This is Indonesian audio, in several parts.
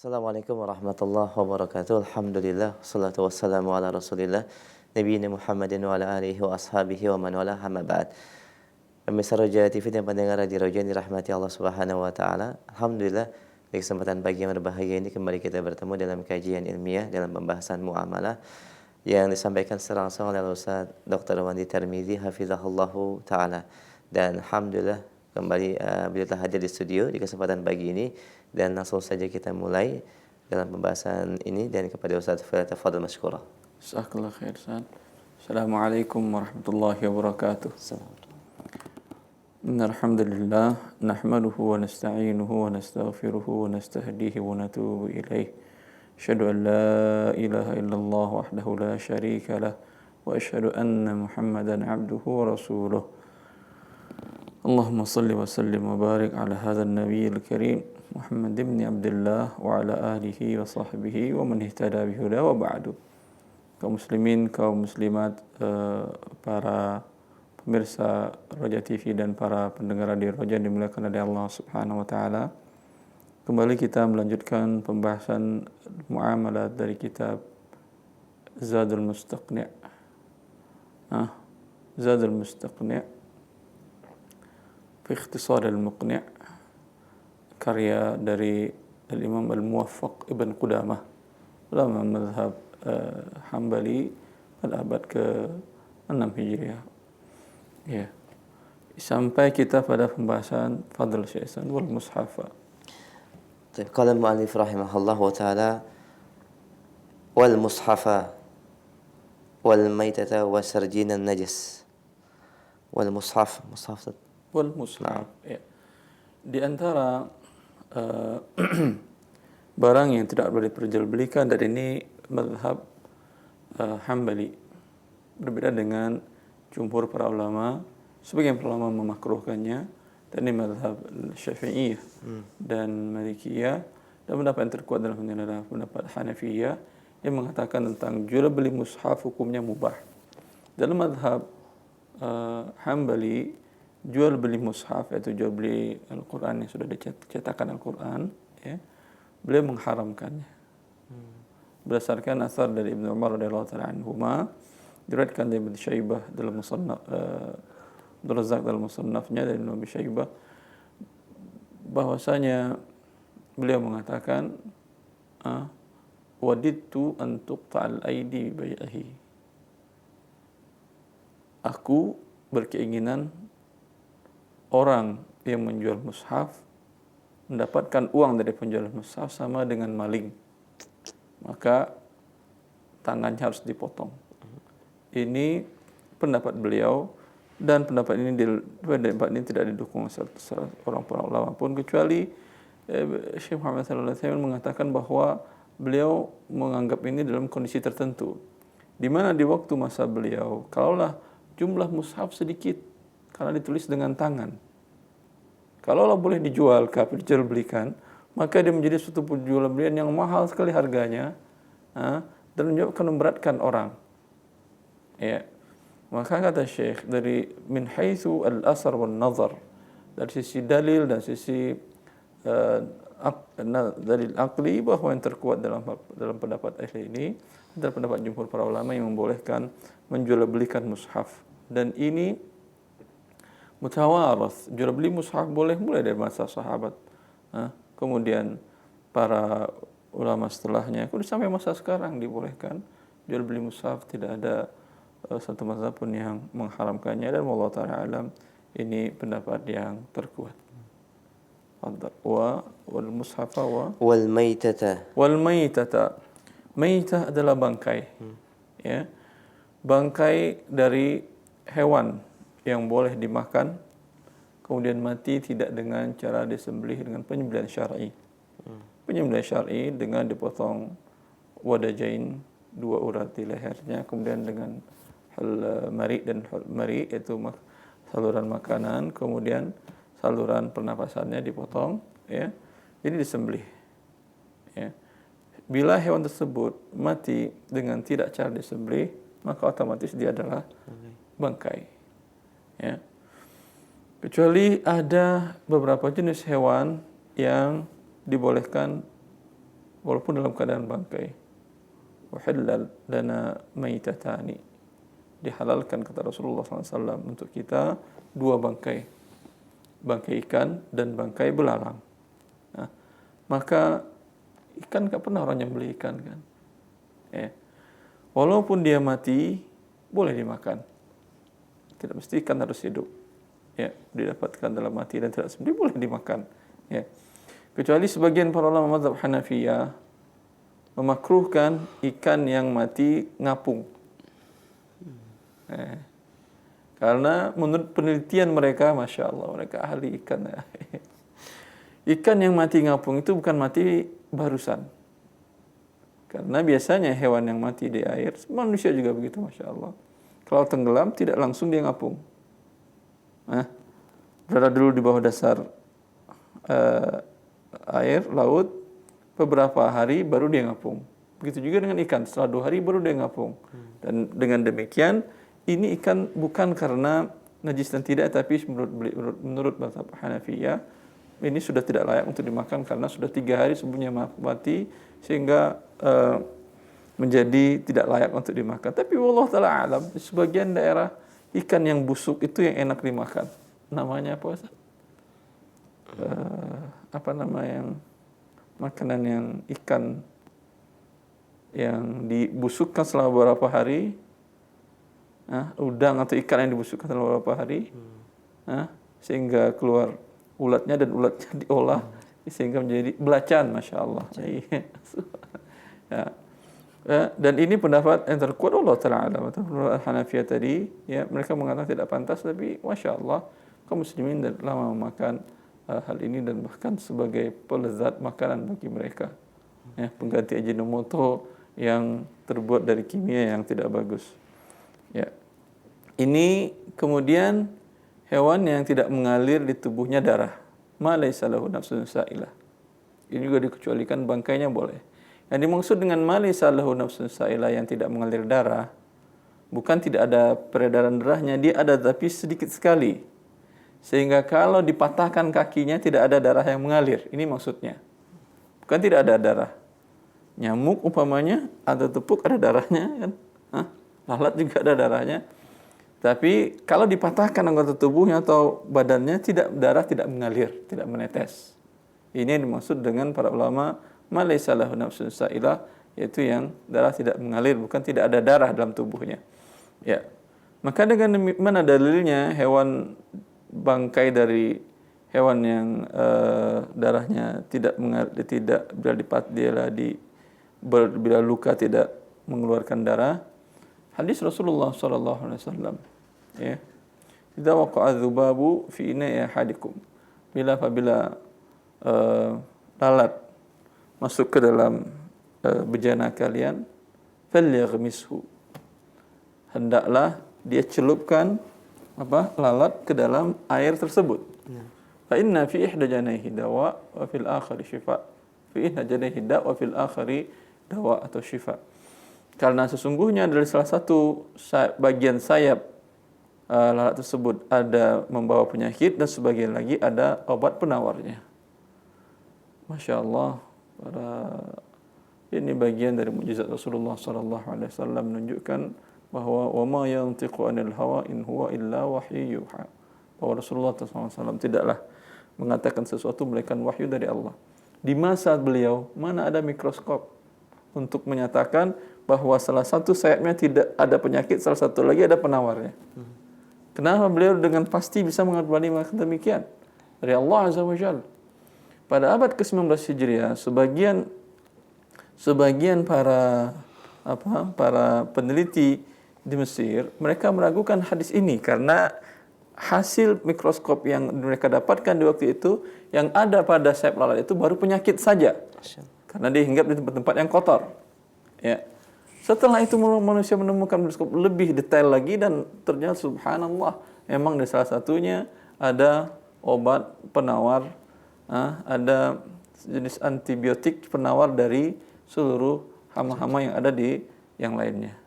Assalamualaikum warahmatullahi wabarakatuh. Alhamdulillah, salatu wassalamu ala Rasulillah, nabiyina Muhammadin wa ala alihi wa ashabihi wa man wala amma ba'd. Pemirsa Roja TV dan pendengar Radio Roja yang dirahmati Allah Subhanahu wa taala. Alhamdulillah, di kesempatan pagi yang berbahagia ini kembali kita bertemu dalam kajian ilmiah dalam pembahasan muamalah yang disampaikan secara langsung oleh Ustaz Dr. Wandi Tirmizi hafizahullahu taala. Dan alhamdulillah kembali beliau telah hadir di studio di kesempatan pagi ini dan langsung saja kita mulai dalam pembahasan ini dan kepada Ustaz Fadil Mashkura. Jazakallah khair Ustaz. Assalamualaikum warahmatullahi wabarakatuh. Innal hamdalillah nahmaduhu wa nasta'inuhu wa nastaghfiruhu wa nastahdihi wa natubu ilaih. Asyhadu an la ilaha illallah wahdahu la syarika lah wa asyhadu anna Muhammadan abduhu wa rasuluh. Allahumma salli wa sallim wa barik ala hadzal nabiyil karim Muhammad ibn Abdullah wa ala alihi wa sahbihi wa man ihtada bihuda wa ba'du. Kaum muslimin, kaum muslimat, para pemirsa Roja TV dan para pendengar di Roja yang dimuliakan oleh Allah Subhanahu wa taala. Kembali kita melanjutkan pembahasan muamalah dari kitab Zadul Mustaqni'. Zadul Mustaqni' fi ikhtisar al-Muqni' karya dari Al-Imam Al-Muwaffaq Ibn Qudamah, ulama mazhab Hambali pada abad ke-6 Hijriah. Ya. Sampai kita pada pembahasan Fadl Syaitan wal Mushafa. Qala al-mu'allif rahimahullah wa ta'ala wal mushafa wal maitata wa sarjina najas. Wal mushaf Wal mushaf. Ya. Di antara barang yang tidak boleh diperjualbelikan, dan ini mazhab Hambali, berbeda dengan jumhur para ulama. Sebagian para ulama memakruhkannya, dan ini mazhab Syafi'iyah dan Malikiyah, dan pendapat yang terkuat dalam ini adalah pendapat Hanafiyah yang mengatakan tentang jual beli mushaf hukumnya mubah. Dalam mazhab Hambali, jual beli mushaf, yaitu jual beli Al-Quran yang sudah dicetakan Al-Quran, ya, beliau mengharamkannya. Berdasarkan asar dari Ibnu Umar radhiyallahu ta'ala anhuma, diriwayatkan dari Ibnu Syaibah dalam musannaf, Abdul Razzaq dalam musannafnya dari Ibnu Syaibah, bahwasanya beliau mengatakan wadidtu an tuqta'al aidi bi bai'ihi. Aku berkeinginan orang yang menjual mushaf mendapatkan uang dari penjual mushaf sama dengan maling, maka tangannya harus dipotong. Ini pendapat beliau, dan pendapat ini tidak didukung orang ulama pun, kecuali Syekh Muhammad sallallahu alaihi wasallam mengatakan bahwa beliau menganggap ini dalam kondisi tertentu, di mana di waktu masa beliau, kalaulah jumlah mushaf sedikit karena ditulis dengan tangan, kalaulah boleh dijual, dijual belikan, maka dia menjadi suatu jual belian yang mahal sekali harganya, dan menyebabkan memberatkan orang. Ya. Maka kata Syekh, dari min haitsu al-asar wal nazar, dari sisi dalil dan sisi dalil akli, bahwa yang terkuat dalam pendapat ahli ini adalah pendapat jumhur para ulama yang membolehkan menjual belikan mushaf. Dan ini mutawaras, jual beli mushaf boleh mulai dari masa sahabat, kemudian para ulama setelahnya, kemudian sampai masa sekarang dibolehkan jual beli mushaf. Tidak ada satu mazhab pun yang mengharamkannya, dan wallahu ta'ala alam, ini pendapat yang terkuat. Wal mushafa wal maitata. Maitah adalah bangkai, ya, bangkai dari hewan yang boleh dimakan kemudian mati tidak dengan cara disembelih dengan penyembelihan syar'i. Penyembelihan syar'i dengan dipotong wadajain, dua urat di lehernya, kemudian dengan mari, yaitu saluran makanan, kemudian saluran pernapasannya dipotong, ya, jadi disembelih, ya. Bila hewan tersebut mati dengan tidak cara disembelih, maka otomatis dia adalah bangkai, ya. Kecuali ada beberapa jenis hewan yang dibolehkan walaupun dalam keadaan bangkai. Uhillal lana maitatani, dihalalkan kata Rasulullah SAW untuk kita dua bangkai, bangkai ikan dan bangkai belalang. Nah, maka ikan gak pernah orang nyembelih ikan kan, ya. Walaupun dia mati boleh dimakan, tidak mesti ikan harus hidup, ya, didapatkan dalam mati dan tidak sembelih boleh dimakan, ya. Kecuali sebagian para ulama mazhab Hanafiyah memakruhkan ikan yang mati ngapung. Karena menurut penelitian mereka, Masya Allah, mereka ahli ikan. Ikan yang mati ngapung itu bukan mati barusan. Karena biasanya hewan yang mati di air, manusia juga begitu, Masya Allah. Kalau tenggelam, tidak langsung dia ngapung. Berada dulu di bawah dasar air, laut, beberapa hari baru dia ngapung. Begitu juga dengan ikan, setelah 2 hari baru dia ngapung. Dan dengan demikian, ini ikan bukan karena najis dan tidak, tapi menurut mazhab Hanafiyah, ini sudah tidak layak untuk dimakan karena sudah 3 hari sebelumnya mati, sehingga menjadi tidak layak untuk dimakan. Tapi wallahu ta'ala alam, di sebagian daerah ikan yang busuk itu yang enak dimakan. Namanya apa, Ustaz? Apa nama yang makanan yang ikan yang dibusukkan selama beberapa hari, udang atau ikan yang dibusukkan selama beberapa hari, sehingga keluar ulatnya dan ulatnya diolah sehingga menjadi belacan, Masya Allah. Dan ini pendapat yang terkuat Allah Ta'ala alam. Hanafiyah tadi, ya, mereka mengatakan tidak pantas, tapi Masya Allah kaum muslimin dan lama memakan hal ini dan bahkan sebagai pelezat makanan bagi mereka, ya, pengganti Ajinomoto yang terbuat dari kimia yang tidak bagus, ya. Ini kemudian hewan yang tidak mengalir di tubuhnya darah, ma laisa lahu nafsun sa'ilah, ini juga dikecualikan bangkainya boleh. Yang dimaksud dengan ma laisa lahu nafsun sa'ilah, yang tidak mengalir darah, bukan tidak ada peredaran darahnya, dia ada tapi sedikit sekali, sehingga kalau dipatahkan kakinya tidak ada darah yang mengalir. Ini maksudnya. Bukan tidak ada darah. Nyamuk umpamanya ada tepuk ada darahnya kan. Lalat juga ada darahnya. Tapi kalau dipatahkan anggota tubuhnya atau badannya, darah tidak mengalir, tidak menetes. Ini yang dimaksud dengan para ulama ma laisa lahu nafsun sa'ilah, yaitu yang darah tidak mengalir, bukan tidak ada darah dalam tubuhnya. Ya. Maka dengan mana dalilnya hewan bangkai dari hewan yang darahnya tidak mengalir, tidak bila luka tidak mengeluarkan darah? Hadis Rasulullah sallallahu alaihi wasallam, ya. Idza waqa'a dzubabu fi ina'i ahadikum, apabila lalat masuk ke dalam bejana kalian, falyaghmishu, hendaklah dia celupkan lalat ke dalam air tersebut. Fa inna fi ihda janayhi dawa wa fil akhari shifa. Fi ihda janayhi dawa wa fil akhari dawa atau shifa. Karena sesungguhnya dari salah satu bagian sayap lalat tersebut ada membawa penyakit dan sebagian lagi ada obat penawarnya. Masya Allah, ini bagian dari mukjizat Rasulullah SAW menunjukkan bahwa wa ma yantiqu 'anil hawa in huwa illa wahyu yuha. Bahwa Rasulullah SAW tidaklah mengatakan sesuatu melainkan wahyu dari Allah. Di masa beliau mana ada mikroskop untuk menyatakan bahwa salah satu sayapnya tidak ada penyakit, salah satu lagi ada penawarnya. Kenapa beliau dengan pasti bisa mengatakan demikian? Dari Allah Azza wa Jalla. Pada abad ke-19 Hijriah, sebagian para peneliti di Mesir, mereka meragukan hadis ini karena hasil mikroskop yang mereka dapatkan di waktu itu, yang ada pada sayap lalat itu baru penyakit saja, karena dihinggap di tempat-tempat yang kotor, ya. Setelah itu manusia menemukan mikroskop lebih detail lagi dan ternyata subhanallah, memang di salah satunya ada obat penawar, ada jenis antibiotik penawar dari seluruh hama-hama yang ada di yang lainnya.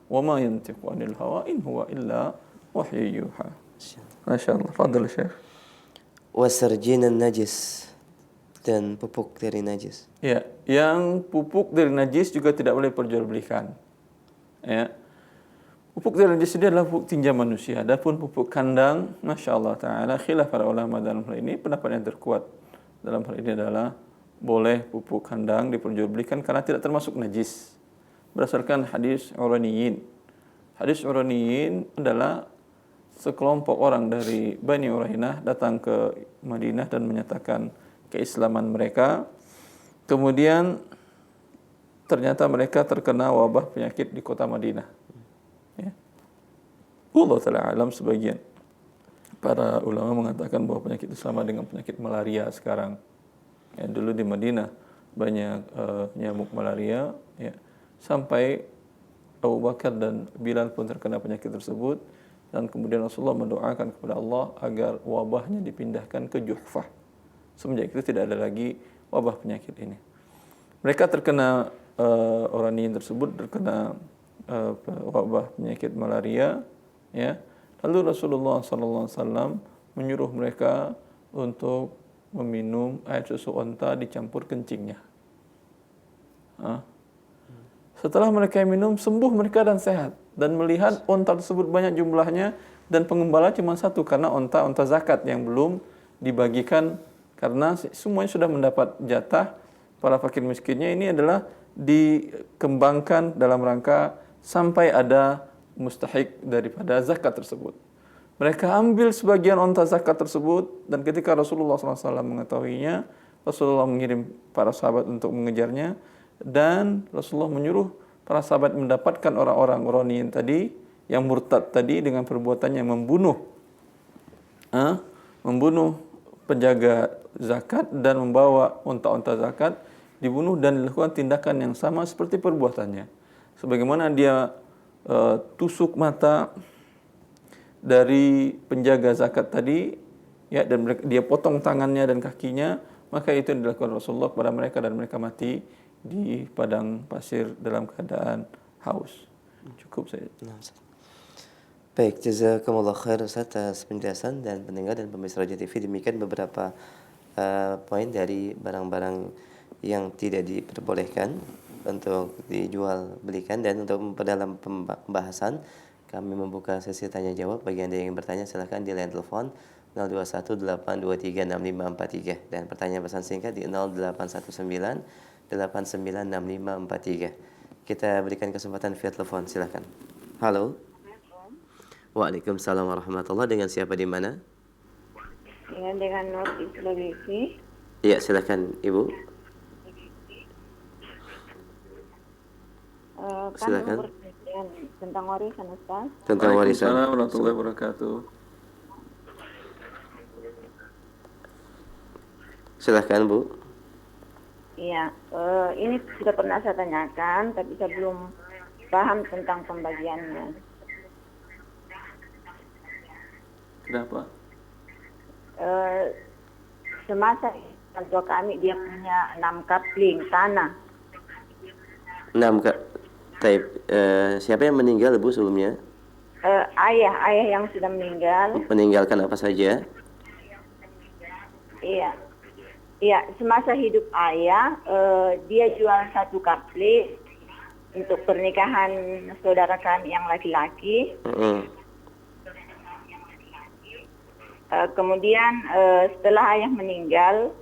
Wa ma yantiqu 'anil hawa in huwa illa wahyu yuha. Masyaallah, fadhil Syekh. Wasarjin najis, dan pupuk dari najis. Ya, yang pupuk dari najis juga tidak boleh perjualbelikan. Ya. Pupuk dari najis ini adalah pupuk tinja manusia. Adapun pupuk kandang, Masya Allah Ta'ala, khilaf para ulama dalam hal ini, pendapat yang terkuat dalam hal ini adalah boleh pupuk kandang diperjualbelikan karena tidak termasuk najis. Berdasarkan hadis Uraniyin. Hadis Uraniyin adalah sekelompok orang dari Bani Urainah datang ke Madinah dan menyatakan keislaman mereka. Kemudian ternyata mereka terkena wabah penyakit di kota Madinah. Ya. Allah Ta'ala alam, sebagian para ulama mengatakan bahwa penyakit itu sama dengan penyakit malaria sekarang. Ya, dulu di Madinah banyak nyamuk malaria, ya, sampai Abu Bakar dan Bilal pun terkena penyakit tersebut, dan kemudian Rasulullah mendoakan kepada Allah agar wabahnya dipindahkan ke Juhfah. Semenjak itu tidak ada lagi wabah penyakit ini. Mereka terkena orang ini tersebut terkena wabah penyakit malaria, ya. Lalu Rasulullah SAW menyuruh mereka untuk meminum air susu onta dicampur kencingnya. Setelah mereka minum, sembuh mereka dan sehat. Dan melihat onta tersebut banyak jumlahnya dan pengembala cuma satu, karena onta zakat yang belum dibagikan, karena semuanya sudah mendapat jatah. Para fakir miskinnya ini adalah dikembangkan dalam rangka sampai ada mustahik daripada zakat tersebut. Mereka ambil sebagian onta zakat tersebut, dan ketika Rasulullah SAW mengetahuinya, Rasulullah mengirim para sahabat untuk mengejarnya, dan Rasulullah menyuruh para sahabat mendapatkan orang-orang Uraniyin tadi yang murtad tadi dengan perbuatannya membunuh penjaga zakat dan membawa onta-onta zakat, dibunuh dan dilakukan tindakan yang sama seperti perbuatannya. Sebagaimana dia tusuk mata dari penjaga zakat tadi, ya, dan dia potong tangannya dan kakinya, maka itu yang dilakukan Rasulullah kepada mereka dan mereka mati di padang pasir dalam keadaan haus. Cukup saya. Baik, jazakumullah khair Ustaz atas penjelasan, dan pendengar dan pemirsa Roja TV, demikian beberapa poin dari barang-barang yang tidak diperbolehkan untuk dijual belikan. Dan untuk memperdalam pembahasan, kami membuka sesi tanya jawab. Bagi Anda yang ingin bertanya, silahkan di line telepon 0218236543 dan pertanyaan pesan singkat di 0819896543. Kita berikan kesempatan via telepon, silahkan. Halo. Waalaikumsalam warahmatullahi. Dengan siapa di mana? Dengan Nur di Sulawesi. Iya, silahkan Ibu. Silakan. Bertanya tentang warisan, Ustaz. Tentang warisan. Waalaikumsalam warahmatullahi wabarakatuh. Silahkan Bu. Iya, ini sudah pernah saya tanyakan, tapi saya belum paham tentang pembagiannya. Kenapa? Semasa orang tua kami dia punya 6 kapling tanah. 6 type. Siapa yang meninggal Bu sebelumnya? Ayah yang sudah meninggal. Meninggalkan apa saja? Iya, semasa hidup ayah, dia jual 1 kapling untuk pernikahan saudara kami yang laki-laki. Kemudian setelah ayah meninggal,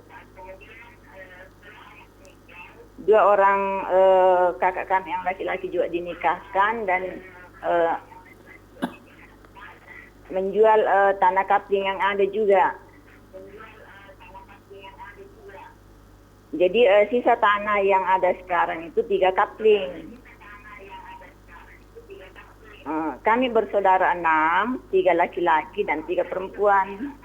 2 orang kakak kami yang laki-laki juga dinikahkan dan menjual tanah kapling yang ada juga. Jadi sisa tanah yang ada sekarang itu 3 kapling. Kami bersaudara 6, 3 laki-laki dan 3 perempuan.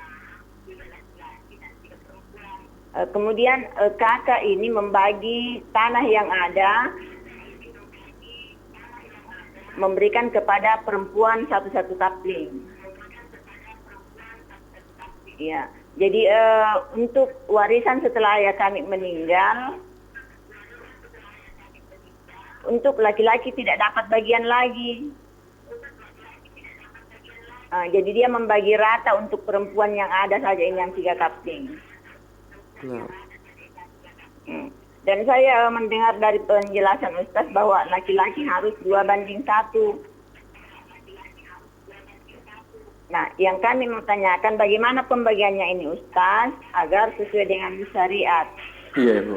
Kemudian kakak ini membagi tanah yang ada, memberikan kepada perempuan 1 kapling. Ya, jadi untuk warisan setelah ayah kami meninggal, untuk laki-laki tidak dapat bagian lagi. Jadi dia membagi rata untuk perempuan yang ada saja, ini yang 3 kapling. Dan saya mendengar dari penjelasan Ustaz bahwa laki-laki harus 2:1. Nah, yang kami mau tanyakan bagaimana pembagiannya ini Ustaz agar sesuai dengan syariat. Iya Ibu.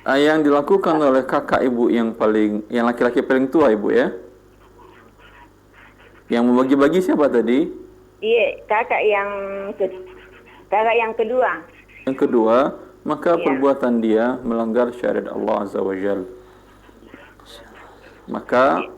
Yang dilakukan oleh kakak Ibu yang laki-laki paling tua Ibu ya. Yang membagi-bagi siapa tadi? Iya, kakak yang kedua. Yang kedua, maka Iya. perbuatan dia melanggar syariat Allah Azza wa Jalla. Maka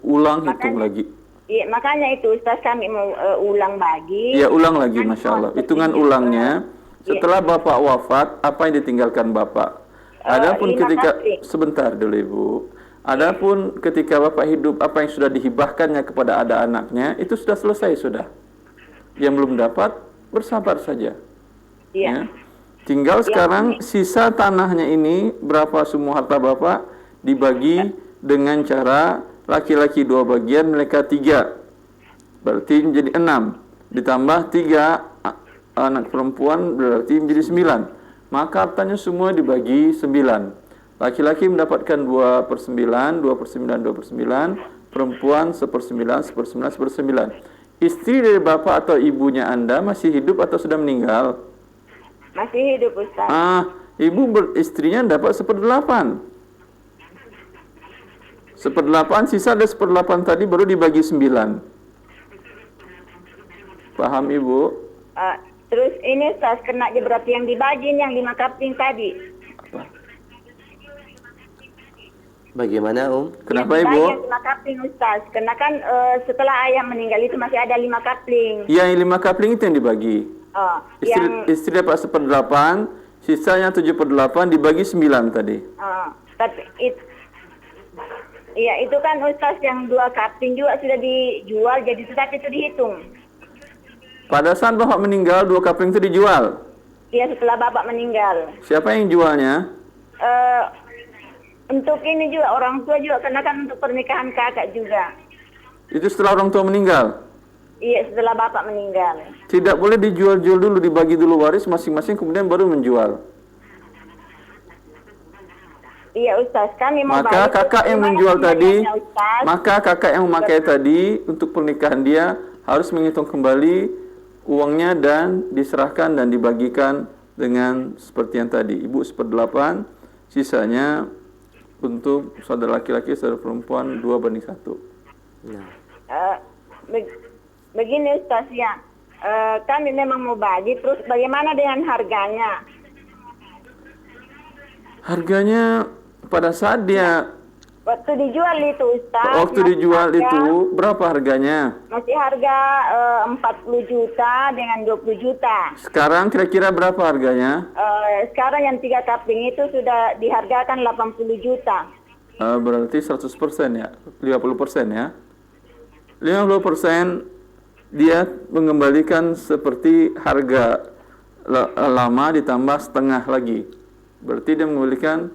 ulang hitung lagi. Iya, makanya itu Ustaz kami mau ulang bagi. Ya ulang lagi, Masya Allah. Hitungan ulangnya setelah Bapak wafat, apa yang ditinggalkan Bapak? Adapun 5 ketika kali. sebentar dulu Ibu. Adapun ketika Bapak hidup, apa yang sudah dihibahkannya kepada ada anaknya, itu sudah selesai sudah. Yang belum dapat, bersabar saja. Iya. Ya. Tinggal sekarang sisa tanahnya ini berapa semua harta Bapak dibagi dengan cara laki-laki 2 bagian, mereka 3. Berarti menjadi 6. Ditambah 3 anak perempuan berarti menjadi 9. Maka hartanya semua dibagi 9. Laki-laki mendapatkan 2/9, 2/9, 2/9. Perempuan 1/9, 1/9, 1/9. Istri dari bapak atau ibunya Anda masih hidup atau sudah meninggal? Masih hidup Ustaz. Ibu istrinya dapat 1/8. 1/8 sisa ada 1/8 tadi baru dibagi 9. Paham Ibu? Terus ini Ustaz kena aja berarti yang dibagi yang 5 kapling tadi. Apa? Bagaimana Kenapa yang Ibu? Yang 5 kapling Ustaz. Karena kan setelah ayah meninggal itu masih ada 5 kapling. Yang 5 kapling itu yang dibagi. Istri dapat 1/8, sisanya 7/8 dibagi 9 tadi. Tapi itu kan Ustaz yang 2 kapling juga sudah dijual, jadi tetap itu dihitung. Pada saat Bapak meninggal, 2 kapling itu dijual. Iya, setelah Bapak meninggal. Siapa yang jualnya? Untuk ini juga orang tua juga, karena kan untuk pernikahan kakak juga. Itu setelah orang tua meninggal? Iya, setelah Bapak meninggal. Tidak boleh dijual-jual dulu, dibagi dulu waris masing-masing kemudian baru menjual. Iya Ustaz, kami mau Maka balik. kakak yang Gimana menjual tadi, pembagiannya, Ustaz? maka kakak yang memakai tadi untuk pernikahan dia harus menghitung kembali uangnya dan diserahkan dan dibagikan dengan seperti yang tadi. Ibu 1/8, sisanya untuk saudara laki-laki, saudara perempuan 2/1. Nah. Begini Ustaz ya, kami memang mau bagi, terus bagaimana dengan harganya? Harganya pada saat dia Waktu dijual itu Ustaz. berapa harganya? Masih harga 40 juta dengan 20 juta. Sekarang kira-kira berapa harganya? Sekarang yang 3 kapling itu sudah dihargakan 80 juta. Berarti 100% ya, 50% ya. 50% dia mengembalikan seperti harga lama ditambah setengah lagi. Berarti dia mengembalikan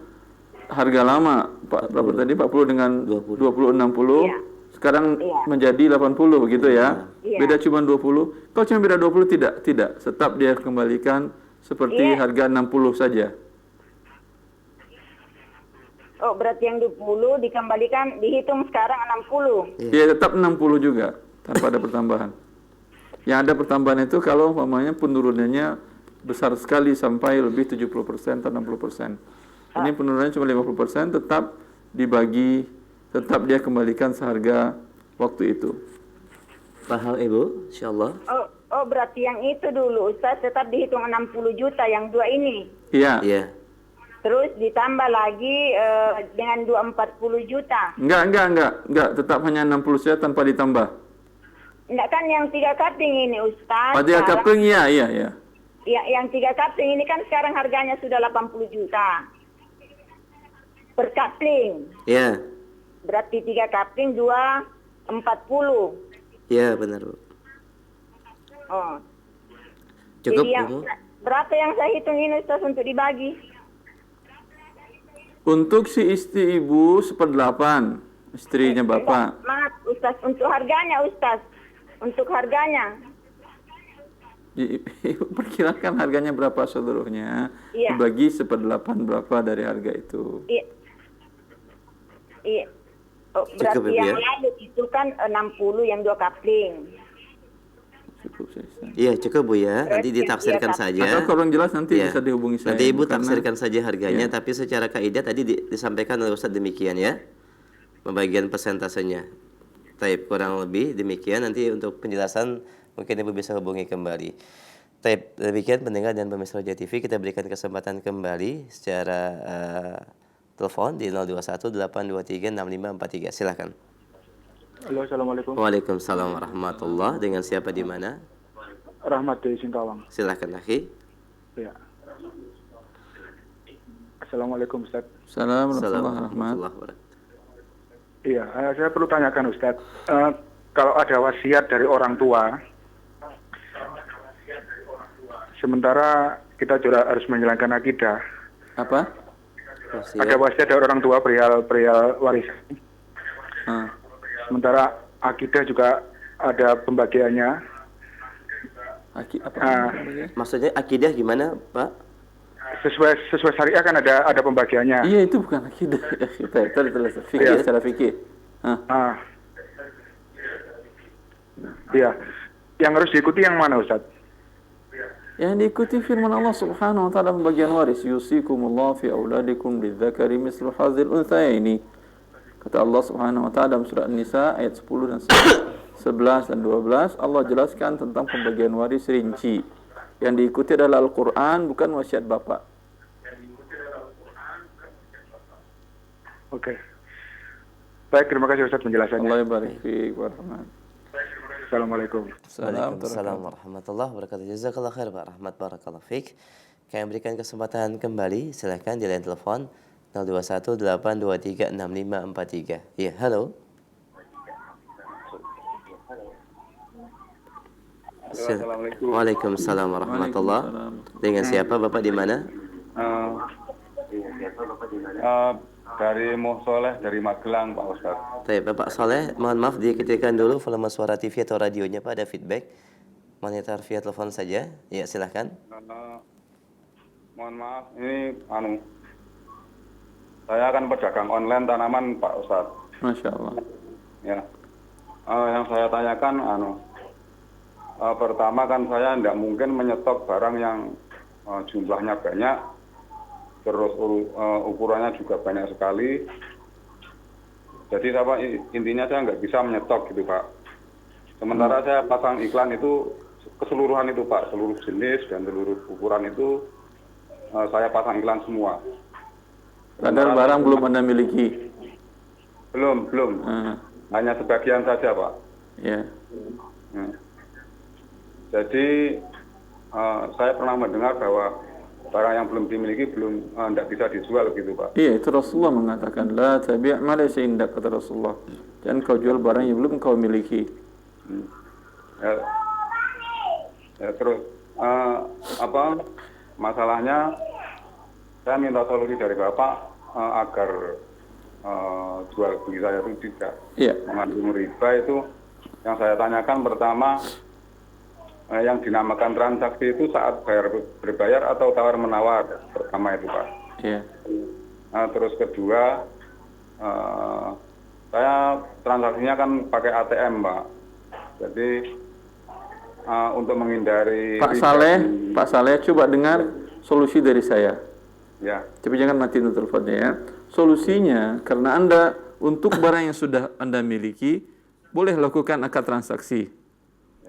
harga lama, berapa tadi? 40 dengan 20, 60. Iya. Sekarang Iya. menjadi 80 gitu ya. Iya. Beda cuma 20. Kalau cuma beda 20 tidak. Tetap dia kembalikan seperti harga 60 saja. Oh, berarti yang 20 dikembalikan, dihitung sekarang 60. Iya, tetap 60 juga tanpa ada pertambahan. Yang ada pertambahan itu kalau umpamanya penurunannya besar sekali sampai lebih 70% atau 60%. Ini penurunannya cuma 50%, tetap dibagi, tetap dia kembalikan seharga waktu itu. Paham Ibu? Insyaallah. Oh, berarti yang itu dulu Ustaz tetap dihitung 60 juta yang 2 ini. Iya. Iya. Terus ditambah lagi dengan 240 juta. Enggak. Tetap hanya 60 saja tanpa ditambah. Enggak kan yang 3 kapling ini Ustaz. Pada kapling iya. Ya, yang 3 kapling ini kan sekarang harganya sudah 80 juta. Per kapling. Iya. Berarti 3 kapling 240. Iya, benar, Bu. Oh. Cukup, Jadi yang, Bu? berapa yang saya hitung ini Ustaz untuk dibagi? Untuk si istri ibu 1/8, istrinya bapak. Maaf Ustaz, untuk harganya Ustaz. Untuk harganya. Perkirakan harganya berapa seluruhnya, Iya. dibagi 1/8 berapa dari harga itu. Iya. Iya. Oh, Cukup, berarti Ibu, yang ya? lalu itu kan 60 yang 2 kapling. Cukup saya. Iya, cukup Bu ya. Nanti Terus yang ditafsirkan dia saja. Atau kalau yang jelas nanti Iya. bisa dihubungi saya. Nanti Ibu karena- tafsirkan saja harganya, Iya. tapi secara kaidah tadi disampaikan oleh Ustadz demikian ya. Pembagian persentasenya. Taib, kurang lebih demikian. Nanti untuk penjelasan mungkin Ibu bisa hubungi kembali. Taib, demikian pendengar dan pemirsa Roja TV, kita berikan kesempatan kembali secara telepon di 0218236543. Silakan. Halo, assalamualaikum. Waalaikumsalam warahmatullah. Dengan siapa di mana? Rahmat dari Singkawang. Silakan, akhi. Ya. Assalamualaikum, Ustaz. Assalamualaikum Assalamualaikum warahmatullahi warahmatullahi wabarakatuh. Iya, saya perlu tanyakan, Ustaz. Kalau ada wasiat dari orang tua, sementara kita juga harus menjalankan akidah. Apa? Ada wasiat dari orang tua perihal warisan. Ah. Sementara akidah juga ada pembagiannya. Apa? Maksudnya akidah gimana, Pak? Sesuai syariah kan ada pembagiannya. Iya, itu bukan akidah. Terus fikih, Iya. secara fikih. Ah. Iya. Yang harus diikuti yang mana, Ustaz? Yang diikuti firman Allah Subhanahu wa taala pembagian waris, yusikumullahu fi auladikum lidzakari mislu hadzil unthayaini. Kata Allah Subhanahu wa taala dalam surah An-Nisa ayat 10 dan 11 dan 12, Allah jelaskan tentang pembagian waris rinci. Yang diikuti adalah Al-Qur'an, bukan wasiat bapak. Oke. Baik, terima kasih Ustaz penjelasannya. Allah barik fiik wa rahmat. Assalamualaikum. Waalaikumsalam warahmatullahi wabarakatuh. Jazakallah khair Pak Rahmat, barakallahu fiik. Kami berikan kesempatan kembali, silahkan di line telepon 0218236543. Iya, halo. Assalamualaikum. Waalaikumsalam warahmatullahi. Dengan siapa Bapak di mana? Dari Musoleh dari Magelang, Pak Ustaz. Baik, Bapak Soleh, mohon maaf dikecilkan dulu volume suara TV atau radionya Pak, ada feedback. Monitor via telepon saja. Ya, silahkan. Mohon maaf, ini saya akan pedagang online tanaman, Pak Ustaz. Masya Allah. Ya. Yang saya tanyakan, pertama kan saya tidak mungkin menyetok barang yang jumlahnya banyak, terus ukurannya juga banyak sekali. Jadi intinya saya nggak bisa menyetok gitu Pak. Sementara saya pasang iklan itu keseluruhan itu Pak, seluruh jenis dan seluruh ukuran itu saya pasang iklan semua. Padahal barang belum Anda miliki. Belum. Hanya sebagian saja Pak. Ya. Jadi saya pernah mendengar bahwa barang yang belum dimiliki tidak bisa dijual gitu Pak. Iya, itu Rasulullah mengatakan la tabi' ma laysa indak, kata Rasulullah. Jangan kau jual barang yang belum kau miliki. Ya terus masalahnya saya minta solusi dari Bapak agar jual beli saya itu tidak mengandung riba. Itu yang saya tanyakan. Pertama, yang dinamakan transaksi itu saat berbayar atau tawar menawar, pertama itu Pak. Iya. Terus kedua, saya transaksinya kan pakai ATM Pak. Jadi untuk menghindari Pak Saleh, coba dengar solusi dari saya. Ya. Tapi jangan matiin teleponnya ya. Solusinya, karena Anda untuk barang yang sudah Anda miliki, boleh lakukan akad transaksi.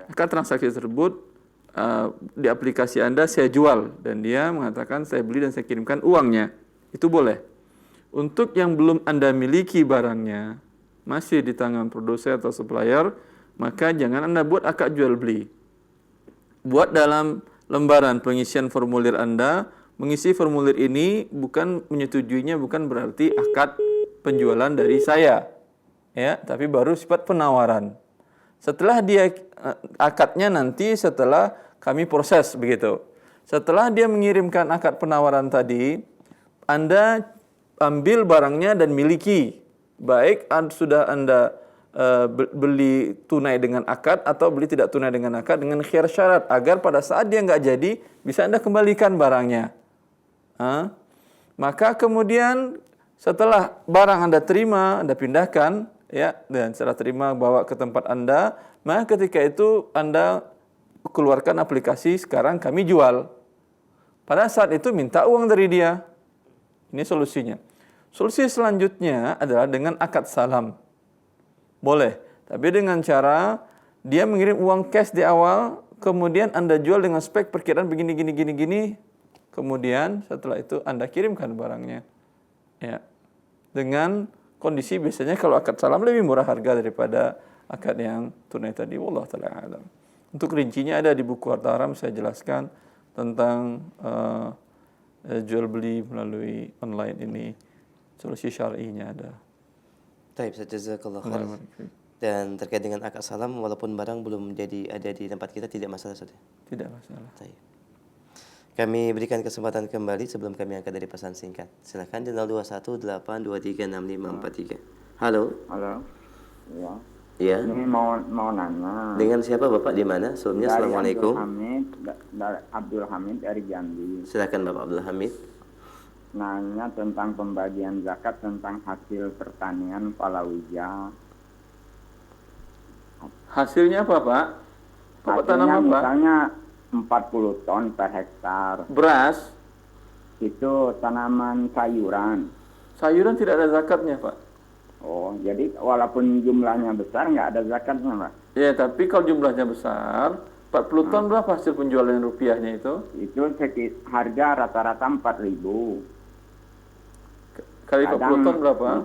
Akad transaksi tersebut di aplikasi Anda saya jual, dan dia mengatakan saya beli dan saya kirimkan uangnya. Itu boleh. Untuk yang belum Anda miliki barangnya, masih di tangan produsen atau supplier, maka jangan Anda buat akad jual beli. Buat dalam lembaran pengisian formulir Anda, mengisi formulir ini bukan menyetujuinya, bukan berarti akad penjualan dari saya, ya, tapi baru sifat penawaran. Setelah dia akadnya nanti setelah kami proses begitu. Setelah dia mengirimkan akad penawaran tadi, Anda ambil barangnya dan miliki. Baik sudah Anda beli tunai dengan akad atau beli tidak tunai dengan akad dengan khiyar syarat agar pada saat dia nggak jadi bisa Anda kembalikan barangnya. Maka kemudian setelah barang Anda terima, Anda pindahkan ya, dan setelah terima bawa ke tempat Anda, maka ketika itu Anda keluarkan aplikasi sekarang kami jual. Pada saat itu minta uang dari dia. Ini solusinya. Solusi selanjutnya adalah dengan akad salam. Boleh, tapi dengan cara dia mengirim uang cash di awal, kemudian Anda jual dengan spek perkiraan begini, gini. Kemudian setelah itu Anda kirimkan barangnya. Ya. Dengan kondisi biasanya kalau akad salam lebih murah harga daripada akad yang tunai tadi. Wallahu ta'ala a'lam. Untuk rincinya ada di buku Harta Haram, saya jelaskan tentang jual beli melalui online ini. Solusi syar'inya ada. Baik, jazakallahu khair. Dan terkait dengan akad salam, walaupun barang belum jadi ada di tempat kita, tidak masalah Ustaz. Tidak masalah. Baik. Kami berikan kesempatan kembali sebelum kami angkat dari pesan singkat. Silakan di 0218236543. Halo. Halo. Ya. Iya. Ini mau nanya. Dengan siapa Bapak di mana? Sebelumnya Assalamualaikum. Dari Abdul Hamid dari Jambi. Silakan Bapak Abdul Hamid. Nanya tentang pembagian zakat tentang hasil pertanian palawija. Hasilnya apa, Pak? Bapak tanam apa? Misalnya 40 ton per hektar. Beras. Itu tanaman sayuran. Sayuran tidak ada zakatnya, Pak. Oh, jadi walaupun jumlahnya besar nggak ada zakatnya, Pak? Ya, tapi kalau jumlahnya besar, 40 ton berapa hasil penjualan rupiahnya itu? Itu harga rata-rata 4.000. Kali 40 ton berapa?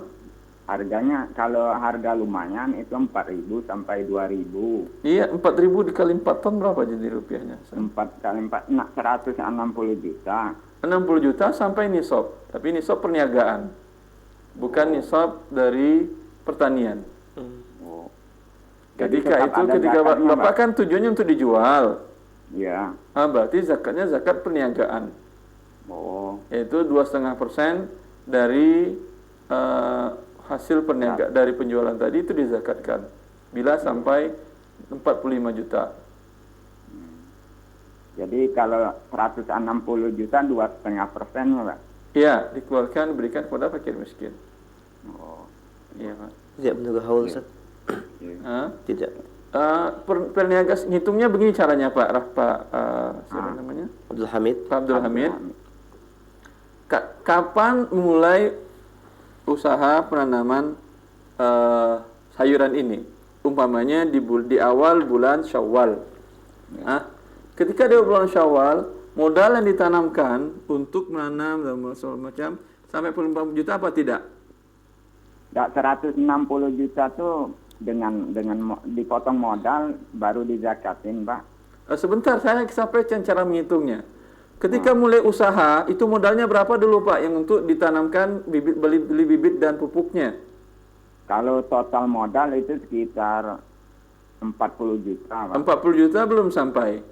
Harganya kalau harga lumayan itu 4.000 sampai 2.000. Iya, 4.000 dikali 4 ton berapa jadi rupiahnya? 4 kali 4, 160 juta. 60 juta sampai nisab. Tapi nisab perniagaan. Bukan nisab dari pertanian. Oh. Ketika Bapak kan tujuannya untuk dijual. Iya. Berarti zakatnya zakat perniagaan. Oh. Yaitu 2,5% dari hasil perniagaan dari penjualan tadi itu dizakatkan bila sampai 45 juta. Jadi kalau 160 juta 2,5% ya, Pak? Iya, dikeluarkan berikan kepada fakir miskin. Oh. Iya, Pak. Tidak menunggu haul Ustaz. Tidak. Perniagaan ngitungnya begini caranya Pak siapa namanya? Abdul Hamid. Pak Abdul Hamid. Kapan mulai usaha penanaman sayuran ini? Umpamanya di awal bulan Syawal. Ketika di bulan Syawal, modal yang ditanamkan untuk menanam dan macam sampai 45 juta apa tidak? 160 juta tuh dengan dipotong modal baru dizakatin, Pak. Sebentar, saya sampaikan cara menghitungnya. Ketika mulai usaha, itu modalnya berapa dulu Pak yang untuk ditanamkan beli bibit dan pupuknya? Kalau total modal itu sekitar 40 juta, Pak. 40 juta belum sampai.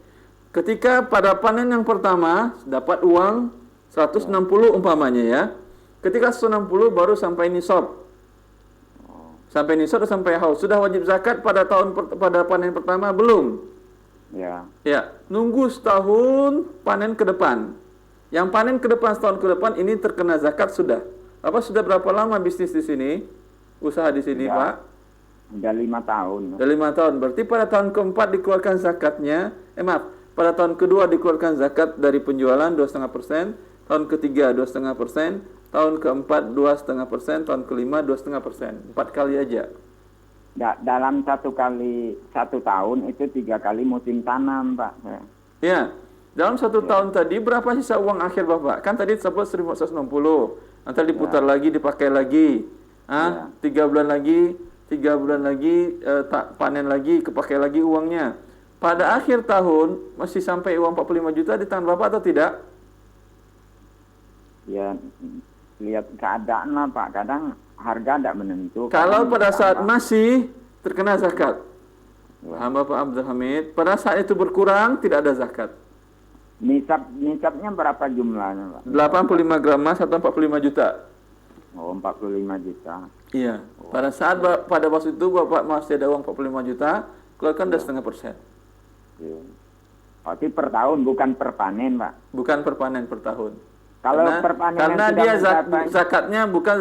Ketika pada panen yang pertama dapat uang 160 umpamanya ya. Ketika 160 baru sampai nisab. Sampai nisab atau sampai haul. Sudah wajib zakat pada panen pertama belum? Ya. Ya, nunggu setahun panen ke depan. Yang panen ke depan setahun ke depan ini terkena zakat sudah. Bapak sudah berapa lama bisnis di sini? Usaha di sini, Ya. Pak? Udah 5 tahun. Udah 5 tahun. Berarti pada tahun keempat dikeluarkan zakatnya. Pada tahun kedua dikeluarkan zakat dari penjualan 2,5%, tahun ketiga 2,5%, tahun keempat 2,5%, tahun kelima 2,5%. 4 kali aja. Dalam satu tahun itu 3 kali musim tanam, Pak. Ya, dalam 1 tahun tadi berapa sisa uang akhir Bapak? Kan tadi sebut 1.460. Nanti diputar lagi, dipakai lagi. 3 bulan lagi, panen lagi, kepakai lagi uangnya. Pada akhir tahun masih sampai uang 45 juta di tangan Bapak atau tidak? Ya, lihat keadaan lah, Pak. Kadang harga tidak menentu. Kalau pada saat masih terkena zakat. Hamba Pak Abdul Hamid, pada saat itu berkurang tidak ada zakat. Nisabnya berapa jumlahnya, Pak? 85 gram emas atau 45 juta. Oh, 45 juta. Iya. Pada saat pada waktu itu Bapak masih ada uang 45 juta, keluarkan udah 0,5%. Iya. Berarti per tahun bukan per panen, Pak. Bukan per panen per tahun. Kalau per panen Karena yang dia sudah mencapai zakatnya bukan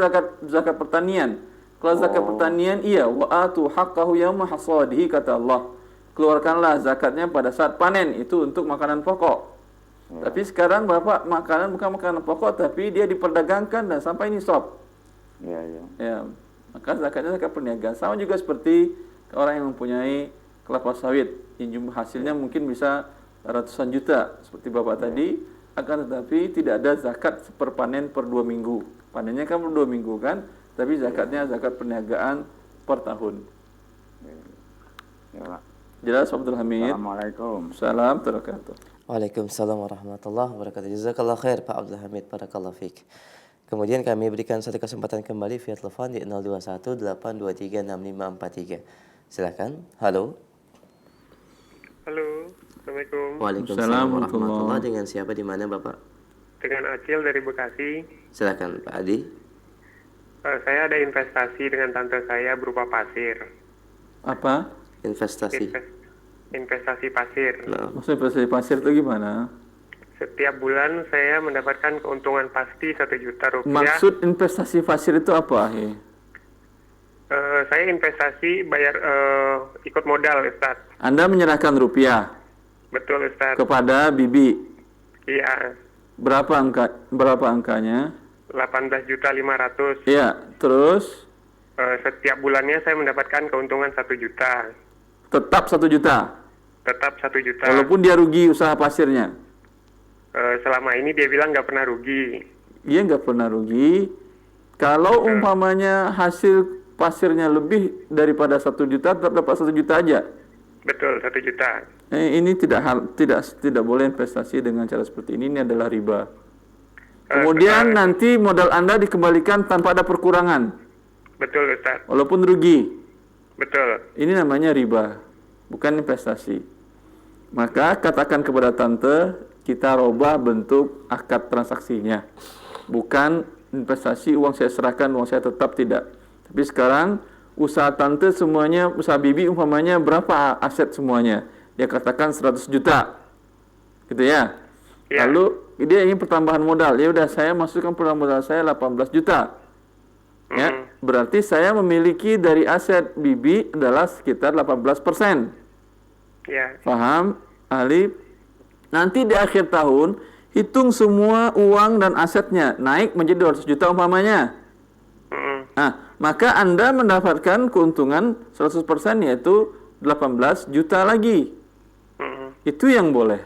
zakat pertanian. Kalau zakat pertanian iya, wa atu haqqahu yauma hasadihi kata Allah. Keluarkanlah zakatnya pada saat panen, itu untuk makanan pokok. Tapi sekarang Bapak makanan bukan makanan pokok, tapi dia diperdagangkan dan sampai nisab. Iya, iya. Ya, maka zakatnya zakat perniagaan. Sama juga seperti orang yang mempunyai kelapa sawit, yang jumlah hasilnya mungkin bisa ratusan juta seperti Bapak tadi, akan tetapi tidak ada zakat per panen per 2 minggu. Panennya kan per 2 minggu kan, tapi zakatnya zakat perniagaan per tahun. Ya, Pak. Jelas Abdul Hamid? Assalamualaikum. Salam wabarakatuh. Waalaikumsalam warahmatullahi wabarakatuh. Jazakallah khair Pak Abdul Hamid, barakallahu fiik. Kemudian kami berikan satu kesempatan kembali via telepon di 021 823 6543. Silakan. Halo. Halo, Assalamualaikum. Waalaikumsalam warahmatullahi. Dengan siapa di mana Bapak? Dengan Acil dari Bekasi. Silakan Pak Adi. Saya ada investasi dengan tante saya berupa pasir. Apa? Investasi. Investasi pasir. Nah, Maksudnya investasi pasir itu gimana? Setiap bulan saya mendapatkan keuntungan pasti 1 juta rupiah. Maksud investasi pasir itu apa? Saya investasi bayar ikut modal, Ustaz. Anda menyerahkan rupiah Betul, Ustaz. kepada Bibi. Iya, Berapa angkanya? 18.500.000. Iya, terus Setiap bulannya saya mendapatkan keuntungan 1 juta. tetap 1 juta. Tetap 1 juta. Walaupun dia rugi usaha pasirnya. Selama ini dia bilang nggak pernah rugi. Dia nggak pernah rugi. Kalau umpamanya hasil pasirnya lebih daripada 1 juta, tetap dapat 1 juta aja. Betul, 1 juta. Ini tidak boleh investasi dengan cara seperti ini. Ini adalah riba. Kemudian nanti modal Anda dikembalikan tanpa ada perkurangan, Betul, Ustaz. walaupun rugi. Betul. Ini namanya riba, bukan investasi. Maka katakan kepada tante, kita robah bentuk akad transaksinya. Bukan investasi, uang saya serahkan, uang saya tetap, tidak. Tapi sekarang usaha tante semuanya, usaha Bibi umpamanya berapa aset semuanya? Dia katakan 100 juta. Gitu ya. Ya. Lalu dia ingin pertambahan modal. Ya udah, saya masukkan pertambahan modal saya 18 juta. Ya, berarti saya memiliki dari aset Bibi adalah sekitar 18%. Ya. Paham, Alif? Nanti di akhir tahun hitung semua uang dan asetnya naik menjadi 200 juta umpamanya. Nah, maka Anda mendapatkan keuntungan 100% yaitu 18 juta lagi. Itu yang boleh.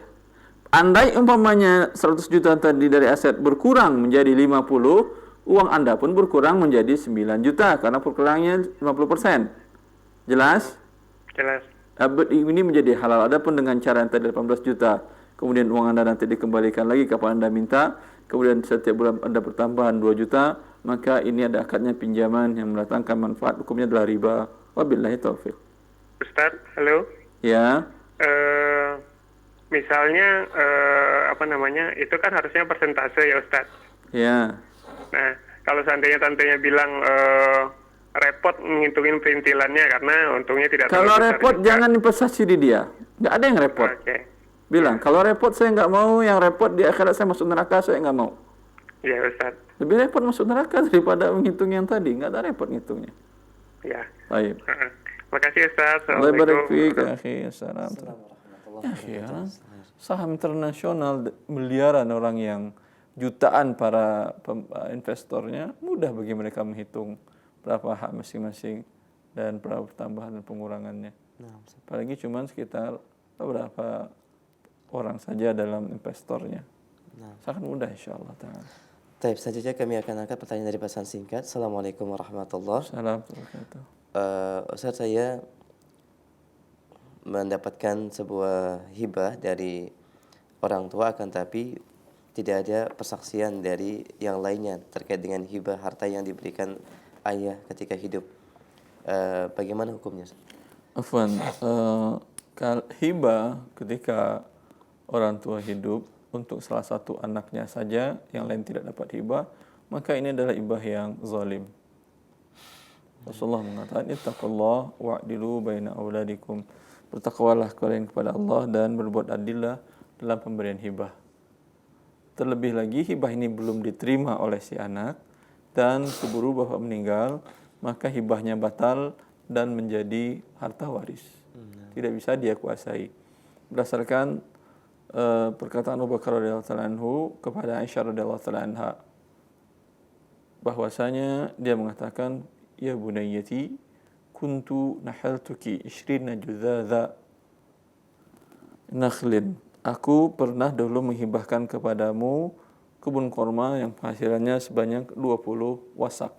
Andai umpamanya 100 juta tadi dari aset berkurang menjadi 50, uang Anda pun berkurang menjadi 9 juta karena perkurangnya 50%. Jelas? Jelas. Ini menjadi halal. Adapun dengan cara yang tadi 18 juta, kemudian uang Anda nanti dikembalikan lagi kapan Anda minta, kemudian setiap bulan Anda bertambahan 2 juta, maka ini ada akadnya pinjaman yang mendatangkan manfaat, hukumnya adalah riba. Wabillahi taufik. Ustaz, halo. Ya. Misalnya itu kan harusnya persentase ya, Ustaz. Ya. Nah, kalau seandainya tantenya bilang repot ngitungin perintilannya karena untungnya tidak Kalau terlalu besar repot juga. jangan investasi di dia. Nggak ada yang repot. Oke. Bilang, kalau repot saya nggak mau, yang repot di akhirat saya masuk neraka, saya nggak mau. Iya, Ustaz. Lebih repot masuk neraka daripada menghitung yang tadi. Nggak ada repot ngitungnya. Ya. Baik. Makasih, Ustaz. Allah barik fiik, Assalamualaikum. akhi. Assalamualaikum. Ya, saham internasional miliaran orang yang jutaan para investornya, mudah bagi mereka menghitung berapa hak masing-masing dan berapa tambahan dan pengurangannya. Apalagi cuma sekitar beberapa orang saja dalam investornya. Sangat mudah insyaAllah ta'ala. Baik, selanjutnya kami akan angkat pertanyaan dari pesan singkat. Assalamualaikum warahmatullahi wabarakatuh. Assalamualaikum. Ustaz, saya mendapatkan sebuah hibah dari orang tua, akan tapi tidak ada persaksian dari yang lainnya terkait dengan hibah harta yang diberikan ayah ketika hidup. Bagaimana hukumnya? Afwan, hibah ketika orang tua hidup untuk salah satu anaknya saja, yang lain tidak dapat hibah, maka ini adalah hibah yang zalim. Rasulullah mengatakan ittaqullah wa'dilu baina auladikum. Bertakwalah kalian kepada Allah dan berbuat adillah dalam pemberian hibah. Terlebih lagi hibah ini belum diterima oleh si anak dan keburu bapak meninggal, maka hibahnya batal dan menjadi harta waris. Tidak bisa dia kuasai. Berdasarkan perkataan Abu Bakar radhiyallahu anhu kepada Aisyah radhiyallahu anha, bahwasanya dia mengatakan, ya bunayyati kuntu nahaltuki 20 juzadha nakhlin. Aku pernah dulu menghibahkan kepadamu kebun korma yang penghasilannya sebanyak 20 wasak.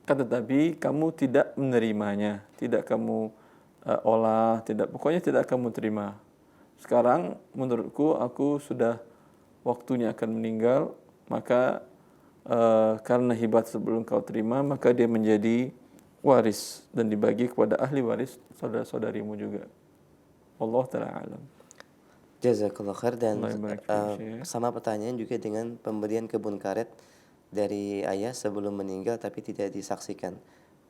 Tetapi kamu tidak menerimanya, tidak kamu olah, pokoknya tidak kamu terima. Sekarang menurutku aku sudah waktunya akan meninggal, maka karena hibat sebelum kau terima, maka dia menjadi waris dan dibagi kepada ahli waris saudara-saudarimu juga. Allah ta'ala alam. Jazakallah khair. Dan Allah barik fiik, Syekh. sama pertanyaan juga dengan pemberian kebun karet dari ayah sebelum meninggal tapi tidak disaksikan.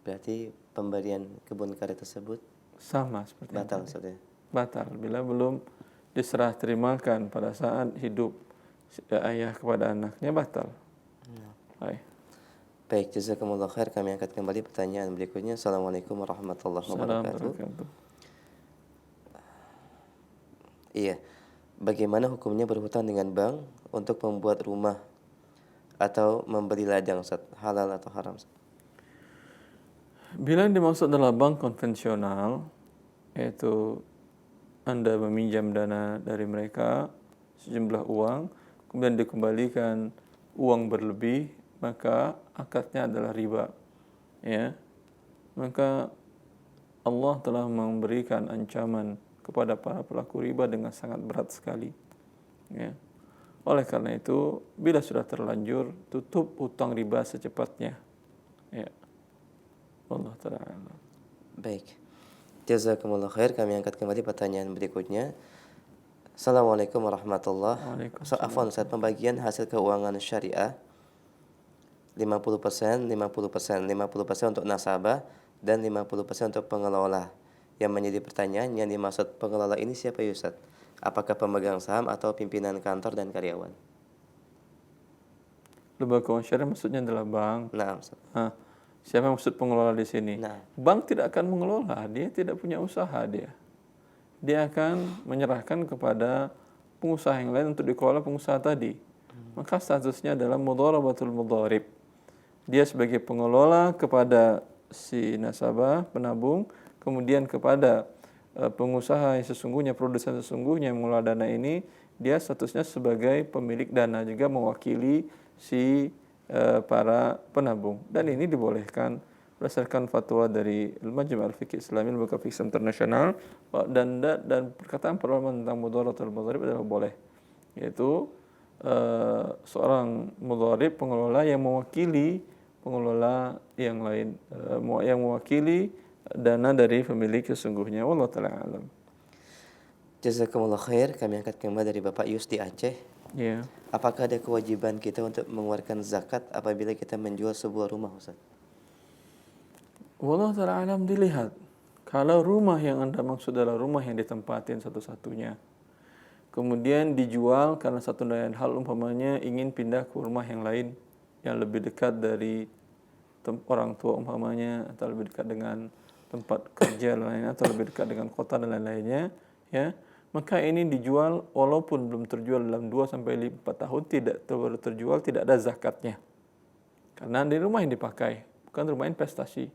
Berarti pemberian kebun karet tersebut Sama seperti batal, yang tadi. Ustaz ya? Batal bila belum diserah terimakan pada saat hidup ayah kepada anaknya, batal. Baik. Baik, jazakumullah khair. Kami angkat kembali pertanyaan berikutnya. Assalamualaikum warahmatullahi wabarakatuh. Assalamualaikum. Iya. Bagaimana hukumnya berhutang dengan bank untuk membuat rumah atau membeli ladang, Ustaz? Halal atau haram, Ustaz? Bila yang dimaksud adalah bank konvensional, yaitu Anda meminjam dana dari mereka sejumlah uang, kemudian dikembalikan uang berlebih, maka akadnya adalah riba. Ya. Maka Allah telah memberikan ancaman kepada para pelaku riba dengan sangat berat sekali. Ya. Oleh karena itu, bila sudah terlanjur, tutup hutang riba secepatnya. Ya. Allah Ta'ala. Baik. Jazakumullah khair. Kami angkat kembali pertanyaan berikutnya. Assalamualaikum warahmatullahi wabarakatuh. Afwan Ustaz, pembagian hasil keuangan syariah 50%, 50% untuk nasabah dan 50% untuk pengelola. Yang menjadi pertanyaan, yang dimaksud pengelola ini siapa ya Ustaz? Apakah pemegang saham atau pimpinan kantor dan karyawan? Lembaga keuangan syariah maksudnya adalah bank. Nah, Ustaz. Siapa yang maksud pengelola di sini? Nah. Bank tidak akan mengelola, dia tidak punya usaha dia. Dia akan menyerahkan kepada pengusaha yang lain untuk dikelola pengusaha tadi. Maka statusnya adalah mudharabatul mudharib. Dia sebagai pengelola kepada si nasabah, penabung, kemudian kepada pengusaha yang sesungguhnya, produsen sesungguhnya yang mengelola dana ini, dia statusnya sebagai pemilik dana juga mewakili si para penabung. Dan ini dibolehkan berdasarkan fatwa dari Al-Majma' Al-Fiqh Islami, Lembaga Fikih Internasional, dan perkataan para ulama tentang mudharatul mudharib adalah boleh, yaitu seorang mudharib, pengelola yang mewakili pengelola yang lain, yang mewakili dana dari pemilik sesungguhnya. Wallahu ta'ala alam. Jazakumullah khair. Kami angkat kembali dari Bapak Yus di Aceh. Ya. Apakah ada kewajiban kita untuk mengeluarkan zakat apabila kita menjual sebuah rumah, Ustaz? Wallahu ta'ala alam, dilihat. Kalau rumah yang Anda maksud adalah rumah yang ditempatin satu-satunya, kemudian dijual karena satu dan lain hal, umpamanya ingin pindah ke rumah yang lain yang lebih dekat dari orang tua umpamanya, atau lebih dekat dengan tempat kerja lainnya, atau lebih dekat dengan kota dan lain-lainnya, ya, maka ini dijual walaupun belum terjual dalam 2-4 tahun, baru terjual, tidak ada zakatnya. Karena di rumah yang dipakai, bukan rumah investasi.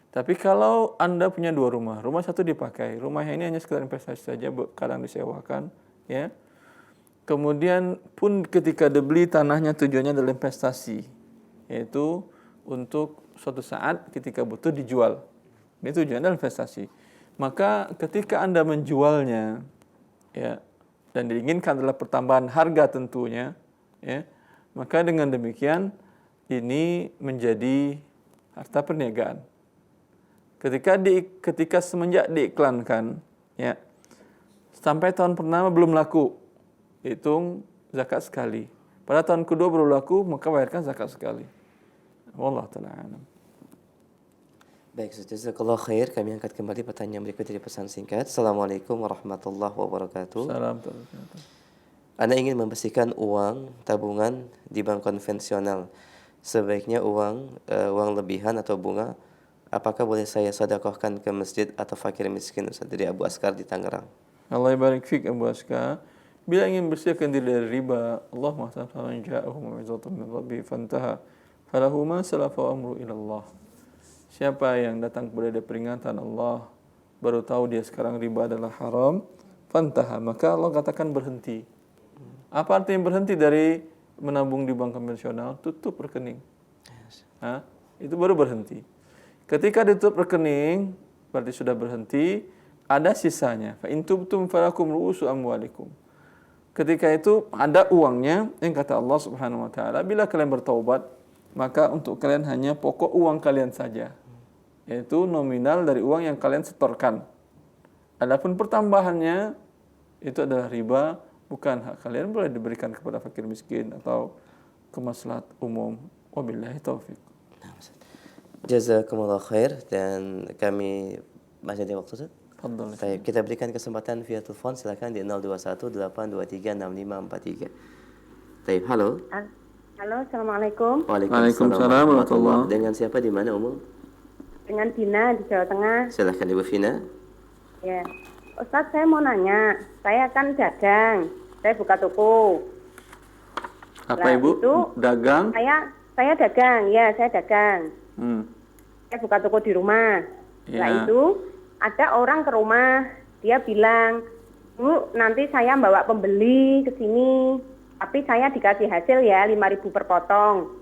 Tapi kalau Anda punya 2 rumah, rumah satu dipakai, rumah ini hanya sekedar investasi saja, kadang disewakan, ya. Kemudian pun ketika dibeli tanahnya tujuannya adalah investasi, yaitu untuk suatu saat ketika butuh dijual. Ini tujuannya adalah investasi. Maka ketika Anda menjualnya, ya, dan diinginkan adalah pertambahan harga tentunya, ya, maka dengan demikian ini menjadi harta perniagaan. Ketika semenjak diiklankan, ya, sampai tahun pertama belum laku, hitung zakat sekali. Pada tahun kedua baru laku, maka bayarkan zakat sekali. Wallahu ta'ala alam. Baik, jazakallah khair. Kami angkat kembali pertanyaan berikut dari pesan singkat. Assalamualaikum warahmatullahi wabarakatuh. Salam. Anda ingin membersihkan uang tabungan di bank konvensional. Sebaiknya uang lebihan atau bunga, apakah boleh saya sedekahkan ke masjid atau fakir miskin? Ustaz, dari Abu Askar di Tangerang. Allah barik fik Abu Askar. Bila ingin bersihkan diri dari riba, Allah Ta'ala ja'ahu mau'izatun min rabbi fantaha falahu ma salafa wa amru ila Allah. Siapa yang datang kepada dia peringatan Allah, baru tahu dia sekarang riba adalah haram, fantaha, maka Allah katakan berhenti. Apa artinya berhenti dari menabung di bank konvensional? Tutup rekening. Itu baru berhenti. Ketika ditutup rekening, berarti sudah berhenti, ada sisanya. Fa in tubtum falakum ru'usu amwalikum. Ketika itu ada uangnya, yang kata Allah Subhanahu wa taala, bila kalian bertaubat, maka untuk kalian hanya pokok uang kalian saja, yaitu nominal dari uang yang kalian setorkan. Adapun pertambahannya itu adalah riba, bukan hak kalian, boleh diberikan kepada fakir miskin atau ke maslahat umum. Wabillahi taufik. Jazakumullah khair, dan kami masih ada waktu, Ustaz? Fadhal. Baik, kita berikan kesempatan via telepon, silakan di 0218236543. Baik, halo. Halo, assalamualaikum. Waalaikumsalam warahmatullahi. Dengan siapa di mana, Umum? Dengan Dina di Jawa Tengah. Silakan Ibu Vina. Ya, Ustadz, saya mau nanya. Saya kan dagang, saya buka toko. Apa Nah, Ibu? itu Dagang? Saya dagang, ya saya dagang. Saya buka toko di rumah. Nah Ya. itu ada orang ke rumah, dia bilang, Bu, nanti saya bawa pembeli ke sini, tapi saya dikasih hasil ya 5.000 per potong.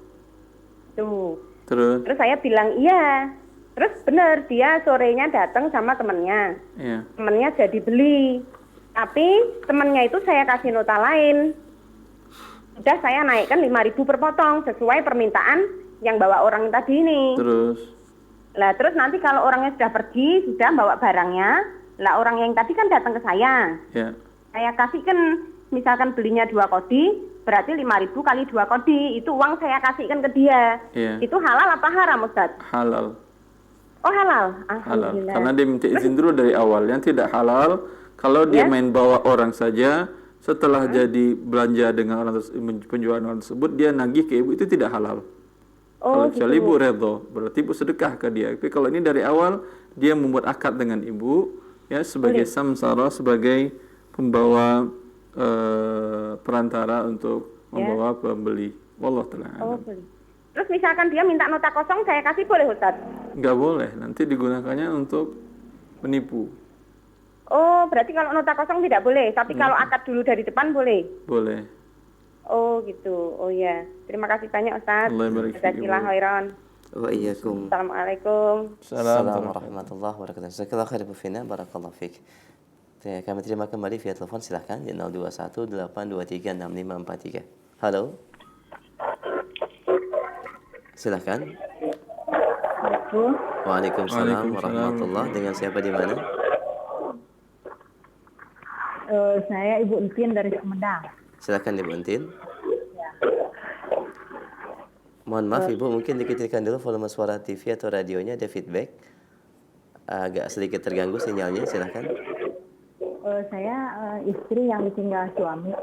Tuh. Terus? Terus saya bilang iya. Terus benar, dia sorenya datang sama temennya. Iya. Temennya jadi beli. Tapi temennya itu saya kasih nota lain. Udah saya naikkan 5.000 per potong sesuai permintaan yang bawa orang tadi ini. Terus? Lah terus nanti kalau orangnya sudah pergi, sudah bawa barangnya, lah orang yang tadi kan datang ke saya. Ya. Saya kasihkan, misalkan belinya 2 kodi, berarti 5.000 kali 2 kodi, itu uang saya kasihkan ke dia. Iya. Itu halal apa haram, Ustaz? Halal. Oh halal, Halal. alhamdulillah. Karena dia minta izin dulu dari awal. Yang tidak halal, kalau dia main bawa orang saja, setelah jadi belanja dengan orang penjualan orang tersebut, dia nagih ke ibu, itu tidak halal. Oh, Kalau kecuali ibu redho, berarti ibu sedekah ke dia. Tapi kalau ini dari awal, dia membuat akad dengan ibu, ya sebagai samsara, sebagai pembawa perantara untuk membawa pembeli. Wallahu ta'ala. Oh, boleh. Terus misalkan dia minta nota kosong, saya kasih boleh, Ustaz? Nggak boleh, nanti digunakannya untuk menipu. Oh, berarti kalau nota kosong tidak boleh, tapi kalau akad dulu dari depan boleh? Boleh. Oh gitu, oh ya. Terima kasih banyak, Ustaz. Allah barik fiik, Ibu. Jazakallahu khairan. Wa iyyakum. Assalamualaikum. Assalamualaikum warahmatullahi wabarakatuh. Jazakallahu khair Ibu Vina, barakallahu fiik. Kami terima kembali via telepon, silahkan di 0218236543. Halo. Silahkan. Waalaikumsalam warahmatullahi. Dengan siapa di mana? Saya Ibu Entin dari Sumedang. Silahkan Ibu Entin. Mohon maaf Ibu, mungkin dikecilkan dulu volume suara TV atau radionya, ada feedback. Agak sedikit terganggu sinyalnya, silahkan. Saya istri yang ditinggal suami.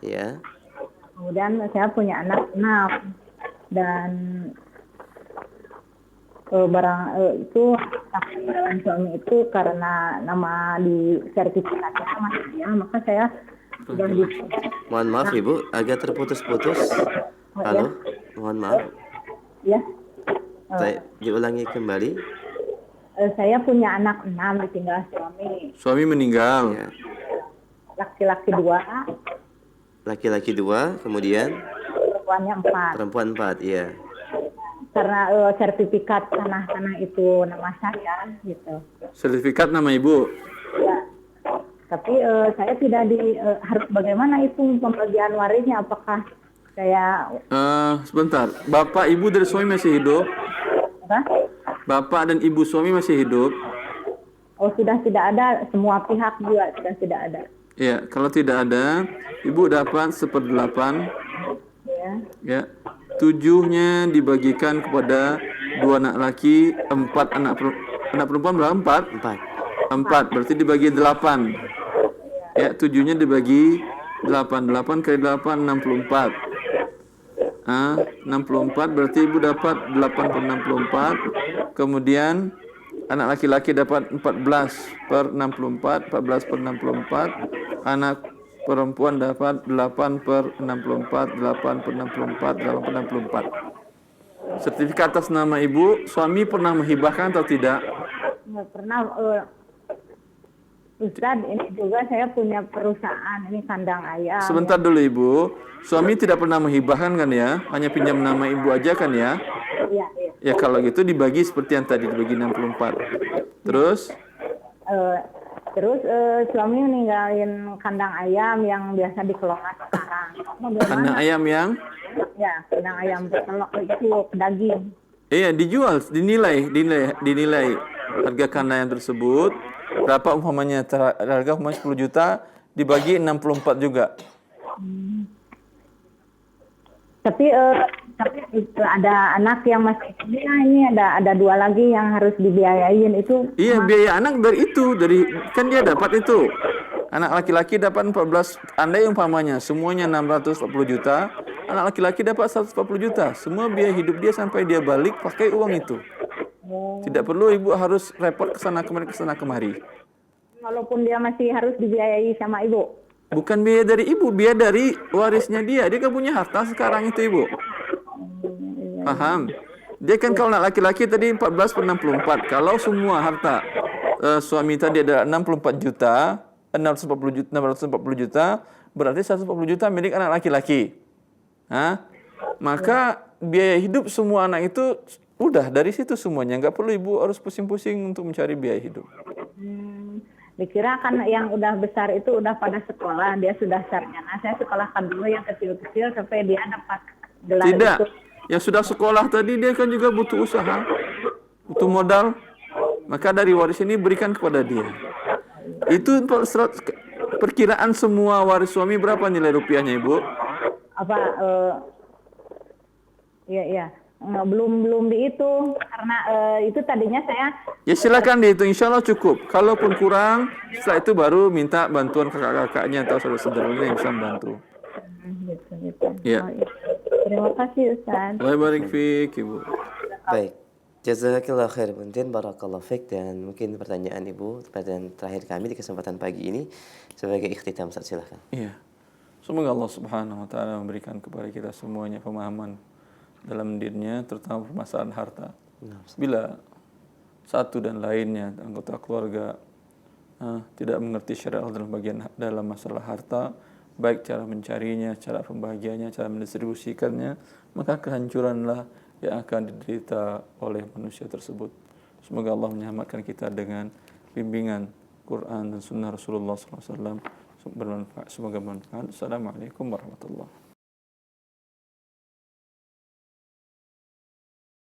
Ya. Kemudian saya punya anak 6. Dan itu barang suami itu karena nama di sertifikatnya masih dia, maka saya sudah di. Mohon maaf Ibu, agak terputus-putus. Halo, mohon maaf. Ya. Saya diulangi kembali. Saya punya anak 6 ditinggal suami. Suami meninggal. Ya. Laki-laki 2. Laki-laki 2, kemudian Perempuannya 4. perempuan 4, iya. Karena sertifikat tanah itu nama saya gitu. Sertifikat nama ibu. Ya. Tapi saya tidak harus bagaimana itu pembagian warisnya, apakah saya Sebentar, bapak ibu dari suami masih hidup? apa? Bapak dan ibu suami masih hidup? Oh sudah tidak ada, semua pihak juga sudah tidak ada. Ya, kalau tidak ada, ibu dapat 1/8. Ya. Ya, 7-nya dibagikan kepada 2 anak laki, 4 anak perempuan berapa? 4? 4, berarti dibagi 8. Ya, 7-nya dibagi 8. 8 kali 8, 64. 64 berarti ibu dapat 8 per 64. Kemudian anak laki-laki dapat 14 per 64. 14 per 64. Anak perempuan dapat 8 per 64. 8 per 64. 8 per 64. Sertifikat atas nama ibu, suami pernah menghibahkan atau tidak? Nggak pernah. Ustaz, ini juga saya punya perusahaan, ini kandang ayam. Sebentar dulu ibu, suami tidak pernah menghibahkan kan ya? Hanya pinjam nama ibu aja kan ya? Iya, iya. Ya kalau gitu dibagi seperti yang tadi, dibagi 64. Terus? Terus suami meninggalin kandang ayam yang biasa dikelola sekarang. Kandang ayam yang? Ya, kandang ayam bertelur itu pedaging. Iya, dijual, dinilai harga kandang yang tersebut. Berapa umpamanya? Harga umpamanya 10 juta dibagi 64 juga. Tapi ada anak yang masih ini ada 2 lagi yang harus dibiayain itu. Iya, biaya anak dari kan dia dapat itu. Anak laki-laki dapat 14, andai umpamanya semuanya 640 juta, anak laki-laki dapat 140 juta. Semua biaya hidup dia sampai dia balik pakai uang itu. Tidak perlu ibu harus repot kesana kemari. Walaupun dia masih harus dibiayai sama ibu. Bukan biaya dari ibu, biaya dari warisnya dia. Dia kan punya harta sekarang itu ibu. Paham? Dia kan kalau anak laki-laki tadi 14 per 64. Kalau semua harta suami tadi ada 64 juta, 640 juta, berarti 140 juta milik anak laki-laki. Maka biaya hidup semua anak itu udah dari situ semuanya. Nggak perlu ibu harus pusing-pusing untuk mencari biaya hidup. Dikira kan yang udah besar itu udah pada sekolah, dia sudah sarjana. Saya sekolahkan dulu yang kecil-kecil sampai dia dapat gelar Tidak. itu. Yang sudah sekolah tadi dia kan juga butuh usaha, butuh modal. Maka dari waris ini berikan kepada dia. Itu perkiraan semua waris suami berapa nilai rupiahnya ibu? Apa? Iya. Belum dihitung karena itu tadinya saya. Ya silakan dihitung, insya Allah cukup. Kalaupun kurang, setelah itu baru minta bantuan kakak-kakaknya atau saudara-saudaranya yang bisa membantu. Gitu. Ya. Oh, iya. Terima kasih Ustaz. Baik fiik ibu. Baik. Jazakallah khair buntin, barakallah fiik. Dan mungkin pertanyaan ibu, pertanyaan terakhir kami di kesempatan pagi ini sebagai ikhtitam, Ustaz, silakan. Iya. Semoga Allah Subhanahu wa taala memberikan kepada kita semuanya pemahaman dalam dirinya, terutama permasalahan harta. Bila satu dan lainnya anggota keluarga tidak mengerti syariat dalam masalah harta, baik cara mencarinya, cara pembagiannya, cara mendistribusikannya, maka kehancuranlah yang akan diderita oleh manusia tersebut. Semoga Allah menyelamatkan kita dengan bimbingan Quran dan Sunnah Rasulullah SAW. Semoga bermanfaat. Assalamualaikum warahmatullahi wabarakatuh.